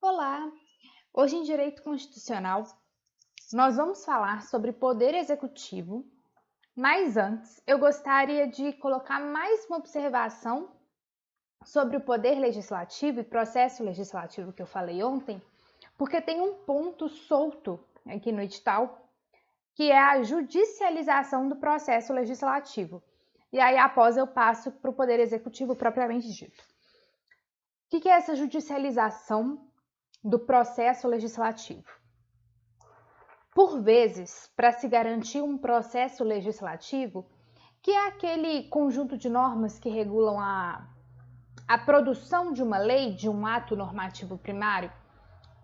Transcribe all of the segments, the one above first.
Olá! Hoje em Direito Constitucional nós vamos falar sobre poder executivo, mas antes eu gostaria de colocar mais uma observação sobre o poder legislativo e processo legislativo que eu falei ontem, porque tem um ponto solto aqui no edital, que é a judicialização do processo legislativo. E aí após eu passo para o poder executivo propriamente dito. O que é essa judicialização do processo legislativo? Por vezes, para se garantir um processo legislativo, que é aquele conjunto de normas que regulam a produção de uma lei, de um ato normativo primário,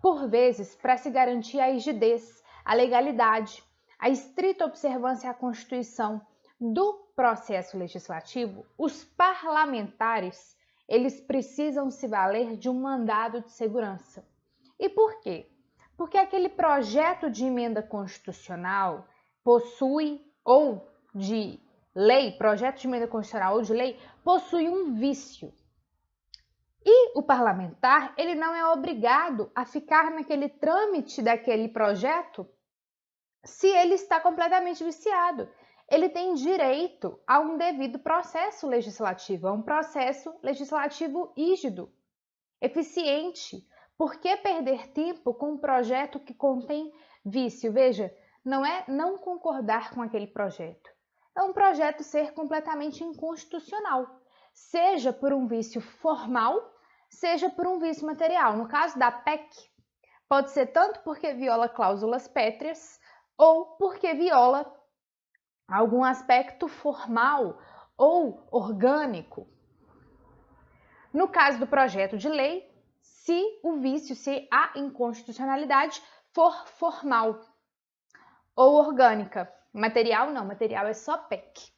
por vezes, para se garantir a rigidez, a legalidade, a estrita observância à Constituição do processo legislativo, os parlamentares, eles precisam se valer de um mandado de segurança. E por quê? Porque aquele projeto de emenda constitucional possui, ou de lei, projeto de emenda constitucional ou de lei, possui um vício. E o parlamentar, ele não é obrigado a ficar naquele trâmite daquele projeto se ele está completamente viciado. Ele tem direito a um devido processo legislativo, a um processo legislativo rígido, eficiente. Por que perder tempo com um projeto que contém vício? Veja, não é não concordar com aquele projeto. É um projeto ser completamente inconstitucional, seja por um vício formal, seja por um vício material. No caso da PEC, pode ser tanto porque viola cláusulas pétreas ou porque viola algum aspecto formal ou orgânico. No caso do projeto de lei, se o vício, se a inconstitucionalidade for formal ou orgânica. Material não, material é só PEC.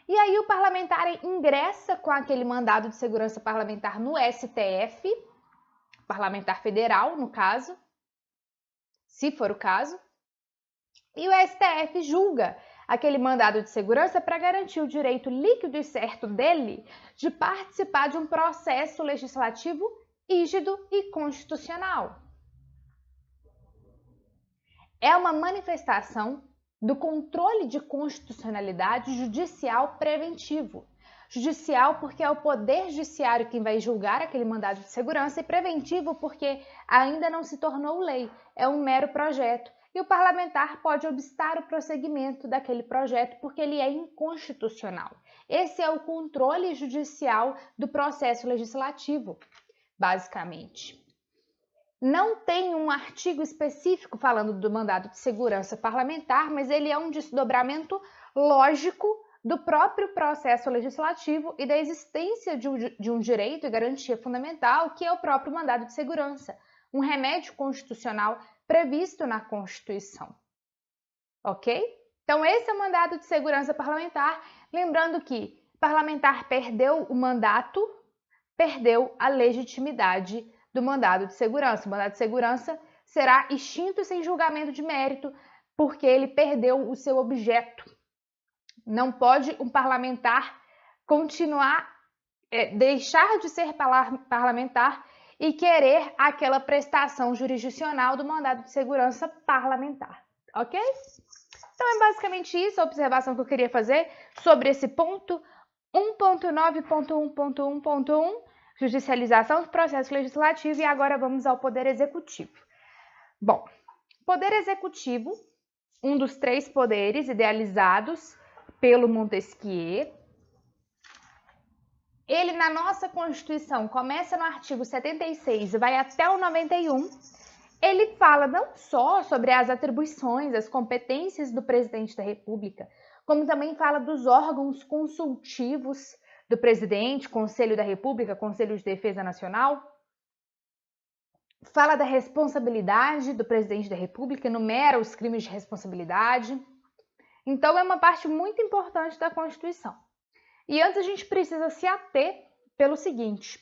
E aí o parlamentar ingressa com aquele mandado de segurança parlamentar no STF, parlamentar federal, no caso, se for o caso, e o STF julga aquele mandado de segurança para garantir o direito líquido e certo dele de participar de um processo legislativo rígido e constitucional. É uma manifestação do controle de constitucionalidade judicial preventivo. Judicial porque é o poder judiciário quem vai julgar aquele mandado de segurança, e preventivo porque ainda não se tornou lei, é um mero projeto. E o parlamentar pode obstar o prosseguimento daquele projeto porque ele é inconstitucional. Esse é o controle judicial do processo legislativo, basicamente. Não tem um artigo específico falando do mandado de segurança parlamentar, mas ele é um desdobramento lógico do próprio processo legislativo e da existência de um direito e garantia fundamental, que é o próprio mandado de segurança, um remédio constitucional previsto na Constituição. Ok? Então, esse é o mandado de segurança parlamentar. Lembrando que parlamentar perdeu o mandato, perdeu a legitimidade do mandado de segurança. O mandado de segurança será extinto sem julgamento de mérito, porque ele perdeu o seu objeto. Não pode um parlamentar continuar, deixar de ser parlamentar e querer aquela prestação jurisdicional do mandado de segurança parlamentar, ok? Então é basicamente isso a observação que eu queria fazer sobre esse ponto 1.9.1.1.1, judicialização do processo legislativo, e agora vamos ao poder executivo. Bom, poder executivo, um dos 3 poderes idealizados pelo Montesquieu, ele na nossa Constituição começa no artigo 76 e vai até o 91, ele fala não só sobre as atribuições, as competências do presidente da República, como também fala dos órgãos consultivos do presidente, Conselho da República, Conselho de Defesa Nacional. Fala da responsabilidade do presidente da República, enumera os crimes de responsabilidade. Então, é uma parte muito importante da Constituição. E antes a gente precisa se ater pelo seguinte.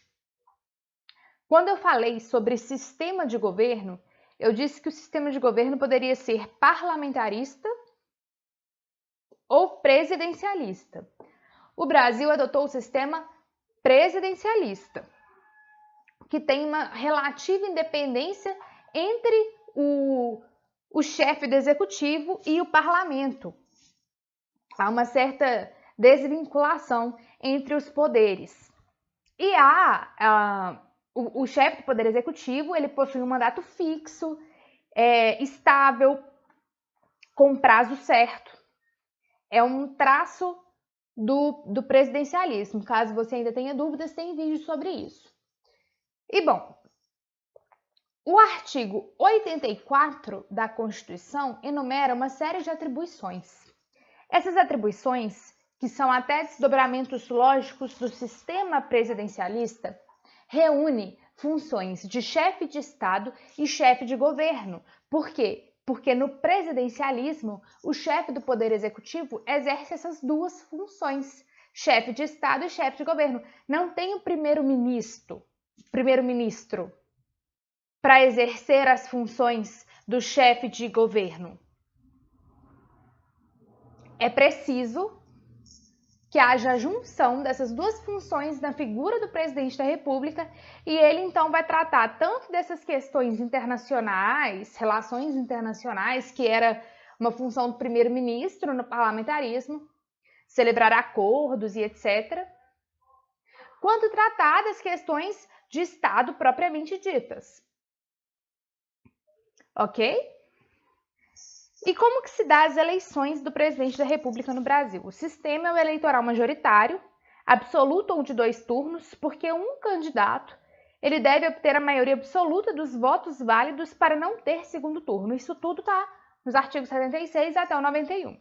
Quando eu falei sobre sistema de governo, eu disse que o sistema de governo poderia ser parlamentarista ou presidencialista. O Brasil adotou o sistema presidencialista. O que tem uma relativa independência entre o chefe do executivo e o parlamento. Há uma certa desvinculação entre os poderes. E o chefe do poder executivo, ele possui um mandato fixo, estável, com prazo certo. É um traço do presidencialismo. Caso você ainda tenha dúvidas, tem vídeo sobre isso. E bom, o artigo 84 da Constituição enumera uma série de atribuições. Essas atribuições, que são até desdobramentos lógicos do sistema presidencialista, reúne funções de chefe de Estado e chefe de governo. Por quê? Porque no presidencialismo, o chefe do Poder Executivo exerce essas duas funções, chefe de Estado e chefe de governo. Não tem o primeiro-ministro para exercer as funções do chefe de governo. É preciso que haja a junção dessas duas funções na figura do presidente da República e ele então vai tratar tanto dessas questões internacionais, relações internacionais, que era uma função do primeiro-ministro no parlamentarismo, celebrar acordos e etc., quanto tratar das questões de Estado propriamente ditas. Ok? E como que se dá as eleições do presidente da República no Brasil? O sistema é o eleitoral majoritário, absoluto ou de 2 turnos, porque um candidato ele deve obter a maioria absoluta dos votos válidos para não ter segundo turno. Isso tudo está nos artigos 76 até o 91.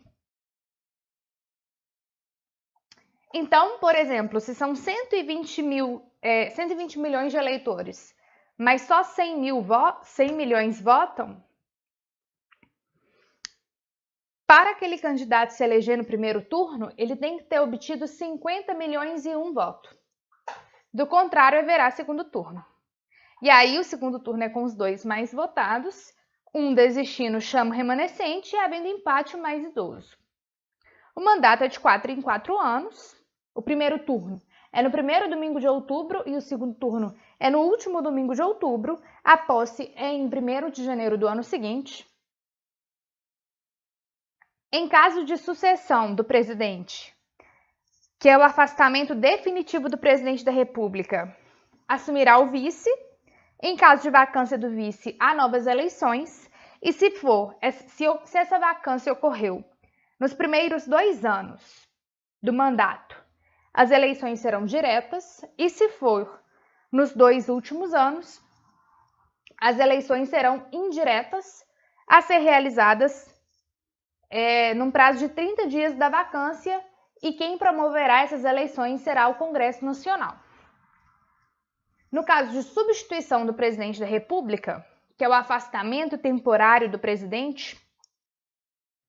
Então, por exemplo, se são 120 milhões de eleitores, mas só 100 milhões votam, para aquele candidato se eleger no primeiro turno, ele tem que ter obtido 50 milhões e 1 voto. Do contrário, haverá segundo turno. E aí, o segundo turno é com os 2 mais votados, um desistindo chama o remanescente e, havendo empate, o mais idoso. O mandato é de 4 em 4 anos. O primeiro turno é no primeiro domingo de outubro e o segundo turno é no último domingo de outubro. A posse é em 1º de janeiro do ano seguinte. Em caso de sucessão do presidente, que é o afastamento definitivo do presidente da República, assumirá o vice. Em caso de vacância do vice, há novas eleições. E se essa vacância ocorreu nos primeiros 2 anos do mandato, as eleições serão diretas. E se for nos 2 últimos anos, as eleições serão indiretas, a ser realizadas num prazo de 30 dias da vacância, e quem promoverá essas eleições será o Congresso Nacional. No caso de substituição do presidente da República, que é o afastamento temporário do presidente,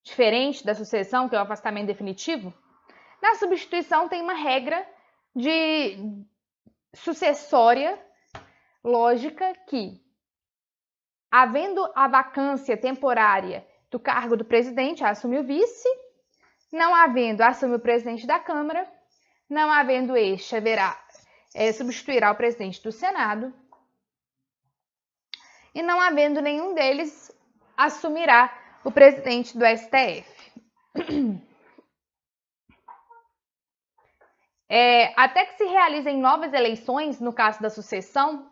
diferente da sucessão, que é o afastamento definitivo, na substituição tem uma regra de sucessória lógica que, havendo a vacância temporária do cargo do presidente, assume o vice. Não havendo, assume o presidente da Câmara. Não havendo este, substituirá o presidente do Senado. E não havendo nenhum deles, assumirá o presidente do STF. Até que se realizem novas eleições, no caso da sucessão,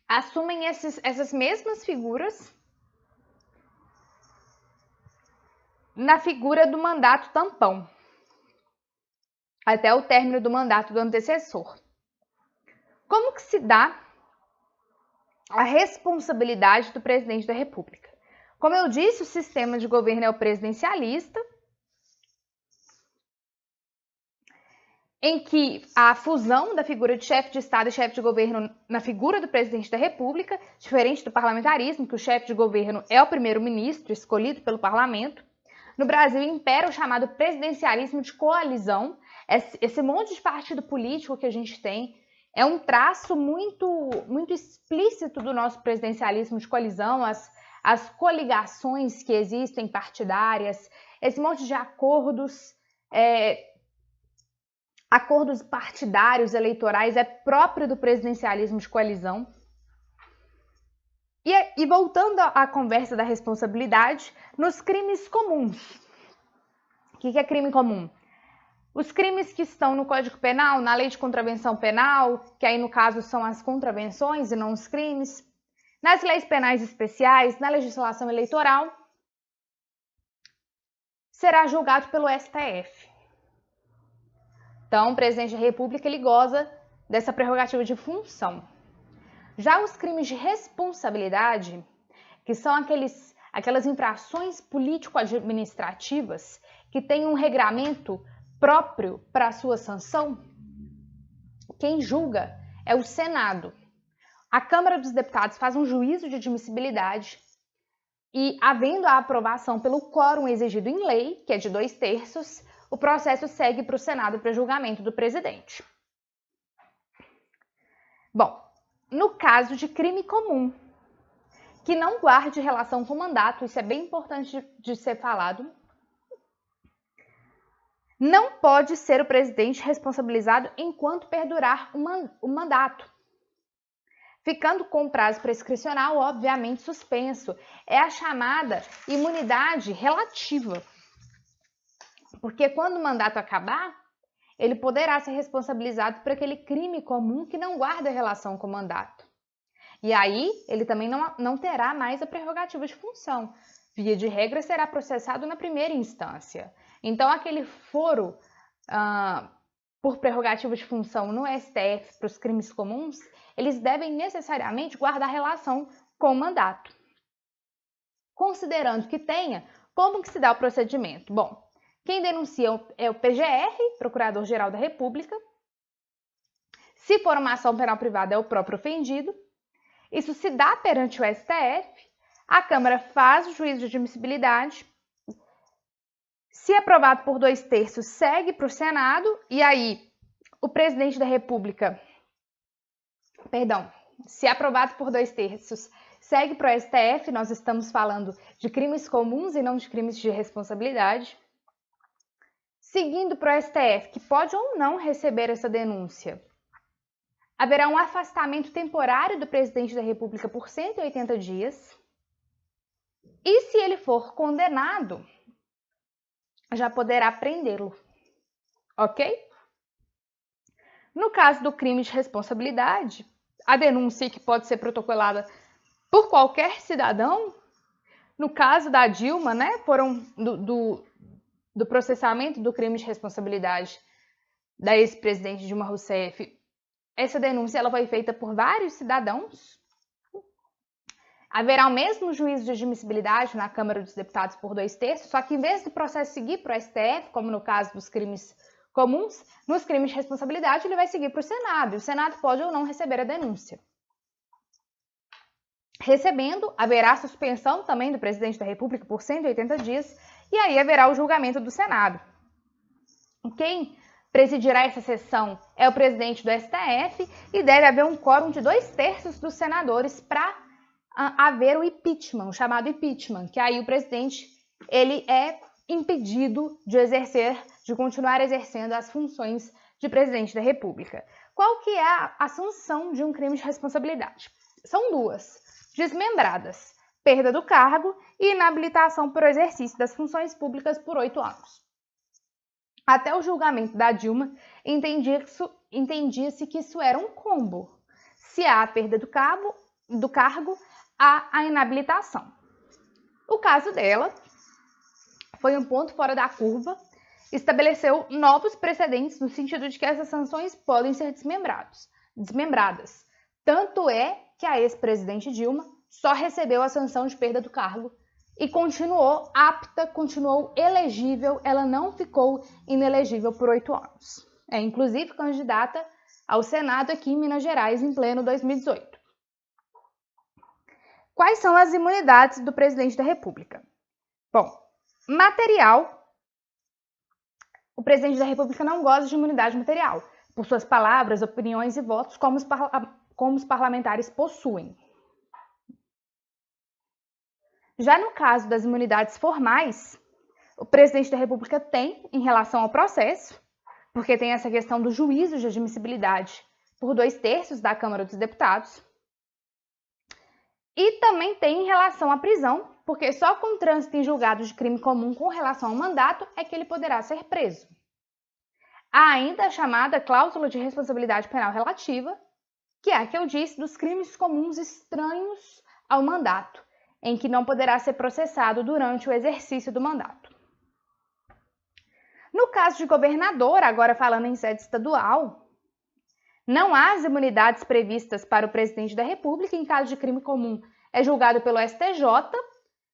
assumem essas mesmas figuras na figura do mandato tampão, até o término do mandato do antecessor. Como que se dá a responsabilidade do presidente da República? Como eu disse, o sistema de governo é o presidencialista, em que a fusão da figura de chefe de Estado e chefe de governo na figura do presidente da República, diferente do parlamentarismo, que o chefe de governo é o primeiro-ministro, escolhido pelo parlamento. No Brasil impera o chamado presidencialismo de coalizão. Esse monte de partido político que a gente tem é um traço muito, muito explícito do nosso presidencialismo de coalizão, as coligações que existem partidárias, esse monte de acordos acordos partidários eleitorais é próprio do presidencialismo de coalizão. E voltando à conversa da responsabilidade, nos crimes comuns. O que é crime comum? Os crimes que estão no Código Penal, na Lei de Contravenção Penal, que aí no caso são as contravenções e não os crimes, nas leis penais especiais, na legislação eleitoral, será julgado pelo STF. Então, o presidente da República ele goza dessa prerrogativa de função. Já os crimes de responsabilidade, que são aquelas infrações político-administrativas que têm um regramento próprio para a sua sanção, quem julga é o Senado. A Câmara dos Deputados faz um juízo de admissibilidade e, havendo a aprovação pelo quórum exigido em lei, que é de 2/3, o processo segue para o Senado para julgamento do presidente. Bom, no caso de crime comum, que não guarde relação com o mandato, isso é bem importante de ser falado, não pode ser o presidente responsabilizado enquanto perdurar o mandato, ficando com o prazo prescricional, obviamente, suspenso. É a chamada imunidade relativa. Porque quando o mandato acabar, ele poderá ser responsabilizado por aquele crime comum que não guarda relação com o mandato. E aí, ele também não terá mais a prerrogativa de função. Via de regra, será processado na primeira instância. Então, aquele foro por prerrogativa de função no STF para os crimes comuns, eles devem necessariamente guardar relação com o mandato. Considerando que tenha, como que se dá o procedimento? Bom, quem denuncia é o PGR, Procurador-Geral da República. Se for uma ação penal privada, é o próprio ofendido. Isso se dá perante o STF, a Câmara faz o juízo de admissibilidade. Se aprovado por 2/3, segue para o Senado, e aí o presidente da República, se aprovado por 2/3, segue para o STF, nós estamos falando de crimes comuns e não de crimes de responsabilidade. Seguindo para o STF, que pode ou não receber essa denúncia, haverá um afastamento temporário do presidente da República por 180 dias. E se ele for condenado, já poderá prendê-lo. Ok? No caso do crime de responsabilidade, a denúncia que pode ser protocolada por qualquer cidadão, no caso da Dilma, foram do processamento do crime de responsabilidade da ex-presidente Dilma Rousseff, essa denúncia ela foi feita por vários cidadãos. Haverá o mesmo juízo de admissibilidade na Câmara dos Deputados por 2/3, só que em vez do processo seguir para o STF, como no caso dos crimes comuns, nos crimes de responsabilidade ele vai seguir para o Senado, e o Senado pode ou não receber a denúncia. Recebendo, haverá suspensão também do presidente da República por 180 dias, e aí haverá o julgamento do Senado. Quem presidirá essa sessão é o presidente do STF e deve haver um quórum de 2/3 dos senadores para haver o impeachment, o chamado impeachment, que aí o presidente ele é impedido de continuar exercendo as funções de presidente da República. Qual que é a sanção de um crime de responsabilidade? São duas: desmembradas, perda do cargo e inabilitação para o exercício das funções públicas por 8 anos. Até o julgamento da Dilma, entendia-se que isso era um combo. Se há a perda do cargo, há a inabilitação. O caso dela foi um ponto fora da curva, estabeleceu novos precedentes no sentido de que essas sanções podem ser desmembradas. Tanto é que a ex-presidente Dilma só recebeu a sanção de perda do cargo e continuou apta, continuou elegível, ela não ficou inelegível por 8 anos. É inclusive candidata ao Senado aqui em Minas Gerais em pleno 2018. Quais são as imunidades do presidente da República? Bom, material. O presidente da República não goza de imunidade material, por suas palavras, opiniões e votos, como os parlamentares possuem. Já no caso das imunidades formais, o presidente da República tem em relação ao processo, porque tem essa questão do juízo de admissibilidade por 2/3 da Câmara dos Deputados. E também tem em relação à prisão, porque só com trânsito em julgado de crime comum com relação ao mandato é que ele poderá ser preso. Há ainda a chamada cláusula de responsabilidade penal relativa, que é a que eu disse dos crimes comuns estranhos ao mandato, em que não poderá ser processado durante o exercício do mandato. No caso de governador, agora falando em sede estadual, não há as imunidades previstas para o presidente da República. Em caso de crime comum, é julgado pelo STJ.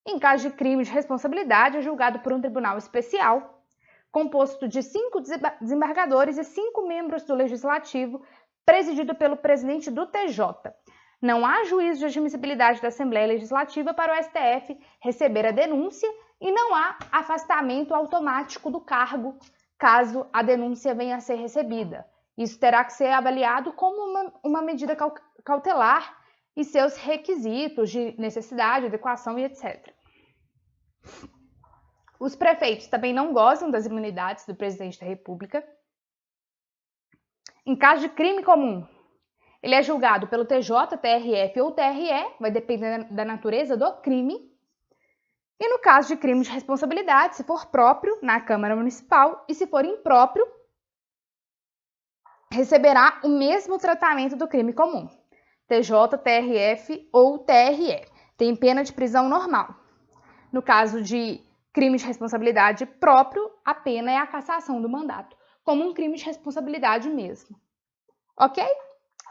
Em caso de crime de responsabilidade, é julgado por um tribunal especial, composto de 5 desembargadores e 5 membros do Legislativo, presidido pelo presidente do TJ. Não há juízo de admissibilidade da Assembleia Legislativa para o STF receber a denúncia e não há afastamento automático do cargo caso a denúncia venha a ser recebida. Isso terá que ser avaliado como uma medida cautelar e seus requisitos de necessidade, adequação e etc. Os prefeitos também não gozam das imunidades do presidente da República. Em caso de crime comum, ele é julgado pelo TJ, TRF ou TRE, vai depender da natureza do crime. E no caso de crime de responsabilidade, se for próprio, na Câmara Municipal, e se for impróprio, receberá o mesmo tratamento do crime comum, TJ, TRF ou TRE. Tem pena de prisão normal. No caso de crime de responsabilidade próprio, a pena é a cassação do mandato, como um crime de responsabilidade mesmo. Ok?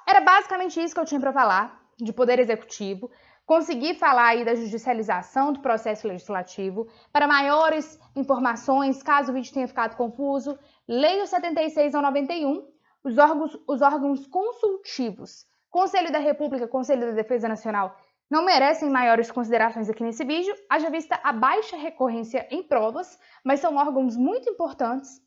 Era basicamente isso que eu tinha para falar de poder executivo. Consegui falar aí da judicialização do processo legislativo. Para maiores informações, caso o vídeo tenha ficado confuso, leia o 76 ao 91, os órgãos consultivos, Conselho da República, Conselho da Defesa Nacional, não merecem maiores considerações aqui nesse vídeo, haja vista a baixa recorrência em provas, mas são órgãos muito importantes.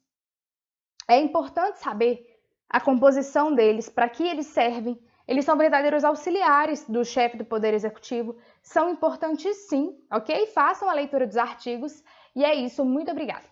É importante saber a composição deles, para que eles servem. Eles são verdadeiros auxiliares do chefe do Poder Executivo, são importantes sim, ok? Façam a leitura dos artigos e é isso, muito obrigada.